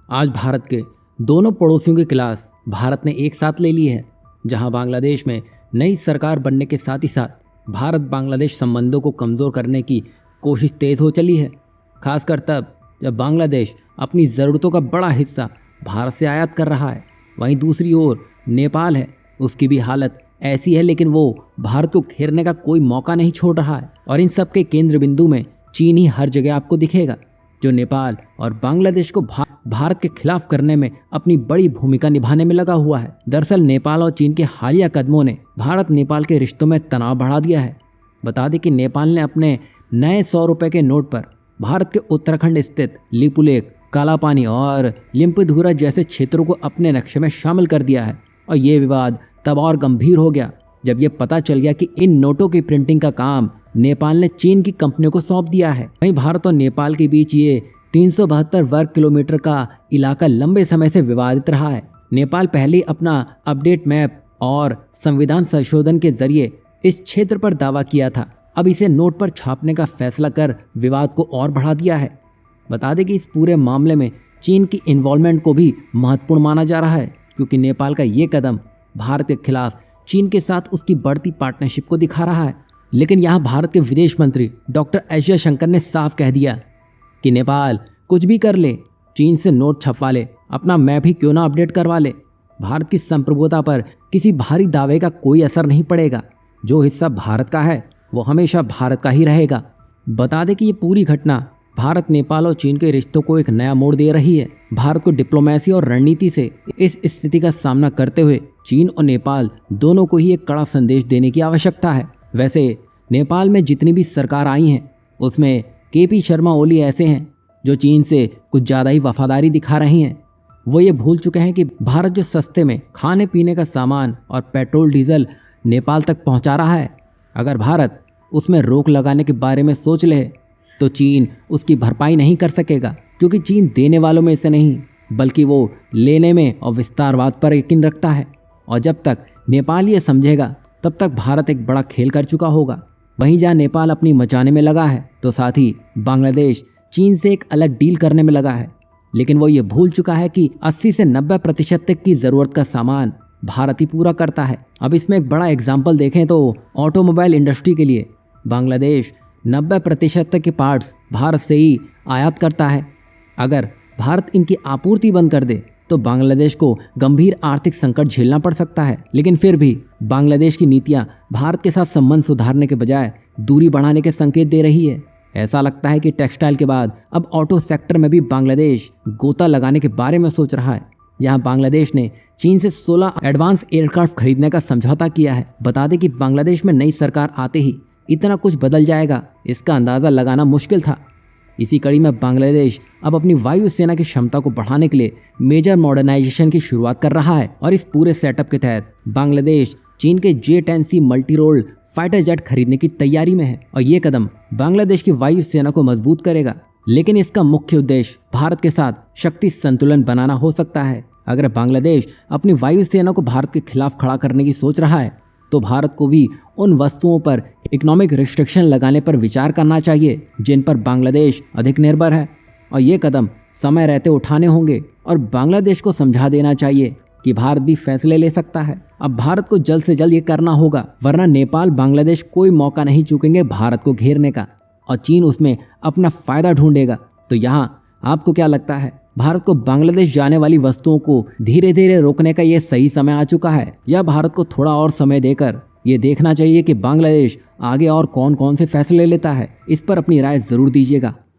आज भारत के दोनों पड़ोसियों की क्लास भारत ने एक साथ ले ली है, जहां बांग्लादेश में नई सरकार बनने के साथ ही साथ भारत बांग्लादेश संबंधों को कमज़ोर करने की कोशिश तेज़ हो चली है। खासकर तब जब बांग्लादेश अपनी ज़रूरतों का बड़ा हिस्सा भारत से आयात कर रहा है। वहीं दूसरी ओर नेपाल है, उसकी भी हालत ऐसी है, लेकिन वो भारत को घेरने का कोई मौका नहीं छोड़ रहा है। और इन सब के केंद्र बिंदु में चीन ही हर जगह आपको दिखेगा, जो नेपाल और बांग्लादेश को भारत के खिलाफ करने में अपनी बड़ी भूमिका निभाने में लगा हुआ है। दरअसल नेपाल और चीन के हालिया कदमों ने भारत नेपाल के रिश्तों में तनाव बढ़ा दिया है। बता दें कि नेपाल ने अपने नए 100 रुपये के नोट पर भारत के उत्तराखंड स्थित लिपुलेख, कालापानी और लिम्पिधुरा जैसे क्षेत्रों को अपने नक्शे में शामिल कर दिया है। और ये विवाद तब और गंभीर हो गया जब ये पता चल गया कि इन नोटों की प्रिंटिंग का काम नेपाल ने चीन की कंपनियों को सौंप दिया है। वहीं भारत और नेपाल के बीच ये 372 वर्ग किलोमीटर का इलाका लंबे समय से विवादित रहा है। नेपाल पहले अपना अपडेट मैप और संविधान संशोधन के जरिए इस क्षेत्र पर दावा किया था। अब इसे नोट पर छापने का फैसला कर विवाद को और बढ़ा दिया है। बता दें कि इस पूरे मामले में चीन की इन्वॉल्वमेंट को भी महत्वपूर्ण माना जा रहा है, क्योंकि नेपाल का ये कदम भारत के खिलाफ चीन के साथ उसकी बढ़ती पार्टनरशिप को दिखा रहा है। लेकिन यहाँ भारत के विदेश मंत्री डॉक्टर एस जयशंकर ने साफ कह दिया कि नेपाल कुछ भी कर ले, चीन से नोट छपवा ले, अपना मैप ही क्यों ना अपडेट करवा ले, भारत की संप्रभुता पर किसी भारी दावे का कोई असर नहीं पड़ेगा। जो हिस्सा भारत का है वो हमेशा भारत का ही रहेगा। बता दें कि ये पूरी घटना भारत, नेपाल और चीन के रिश्तों को एक नया मोड़ दे रही है। भारत को डिप्लोमेसी और रणनीति से इस स्थिति का सामना करते हुए चीन और नेपाल दोनों को ही एक कड़ा संदेश देने की आवश्यकता है। वैसे नेपाल में जितनी भी सरकार आई हैं उसमें केपी शर्मा ओली ऐसे हैं जो चीन से कुछ ज़्यादा ही वफादारी दिखा रही हैं। वो ये भूल चुके हैं कि भारत जो सस्ते में खाने पीने का सामान और पेट्रोल डीजल नेपाल तक पहुंचा रहा है, अगर भारत उसमें रोक लगाने के बारे में सोच ले तो चीन उसकी भरपाई नहीं कर सकेगा, क्योंकि चीन देने वालों में से नहीं बल्कि वो लेने में और विस्तारवाद पर यकीन रखता है। और जब तक नेपाल ये समझेगा तब तक भारत एक बड़ा खेल कर चुका होगा। वहीं जहाँ नेपाल अपनी मचाने में लगा है तो साथ ही बांग्लादेश चीन से एक अलग डील करने में लगा है। लेकिन वो ये भूल चुका है कि 80 से 90% तक की ज़रूरत का सामान भारत ही पूरा करता है। अब इसमें एक बड़ा एग्जाम्पल देखें तो ऑटोमोबाइल इंडस्ट्री के लिए बांग्लादेश 90% तक के पार्ट्स भारत से ही आयात करता है। अगर भारत इनकी आपूर्ति बंद कर दे तो बांग्लादेश को गंभीर आर्थिक संकट झेलना पड़ सकता है। लेकिन फिर भी बांग्लादेश की नीतियां भारत के साथ संबंध सुधारने के बजाय दूरी बढ़ाने के संकेत दे रही है। ऐसा लगता है कि टेक्सटाइल के बाद अब ऑटो सेक्टर में भी बांग्लादेश गोता लगाने के बारे में सोच रहा है। यहाँ बांग्लादेश ने चीन से 16 एडवांस एयरक्राफ्ट खरीदने का समझौता किया है। बता दें कि बांग्लादेश में नई सरकार आते ही इतना कुछ बदल जाएगा, इसका अंदाज़ा लगाना मुश्किल था। इसी कड़ी में बांग्लादेश अब अपनी वायुसेना की क्षमता को बढ़ाने के लिए मेजर मॉडर्नाइजेशन की शुरुआत कर रहा है। और इस पूरे सेटअप के तहत बांग्लादेश चीन के J-10C multi role fighter jet खरीदने की तैयारी में है। और ये कदम बांग्लादेश की वायुसेना को मजबूत करेगा। लेकिन इसका मुख्य उद्देश्य भारत के साथ शक्ति संतुलन बनाना हो सकता है। अगर बांग्लादेश अपनी वायुसेना को भारत के खिलाफ खड़ा करने की सोच रहा है तो भारत को भी उन वस्तुओं पर इकोनॉमिक रिस्ट्रिक्शन लगाने पर विचार करना चाहिए जिन पर बांग्लादेश अधिक निर्भर है। और ये कदम समय रहते उठाने होंगे और बांग्लादेश को समझा देना चाहिए कि भारत भी फैसले ले सकता है। अब भारत को जल्द से जल्द ये करना होगा, वरना नेपाल बांग्लादेश कोई मौका नहीं चूकेंगे भारत को घेरने का, और चीन उसमें अपना फ़ायदा ढूंढेगा। तो यहाँ आपको क्या लगता है, भारत को बांग्लादेश जाने वाली वस्तुओं को धीरे धीरे रोकने का ये सही समय आ चुका है, या भारत को थोड़ा और समय देकर ये देखना चाहिए कि बांग्लादेश आगे और कौन कौन से फैसले लेता है? इस पर अपनी राय ज़रूर दीजिएगा।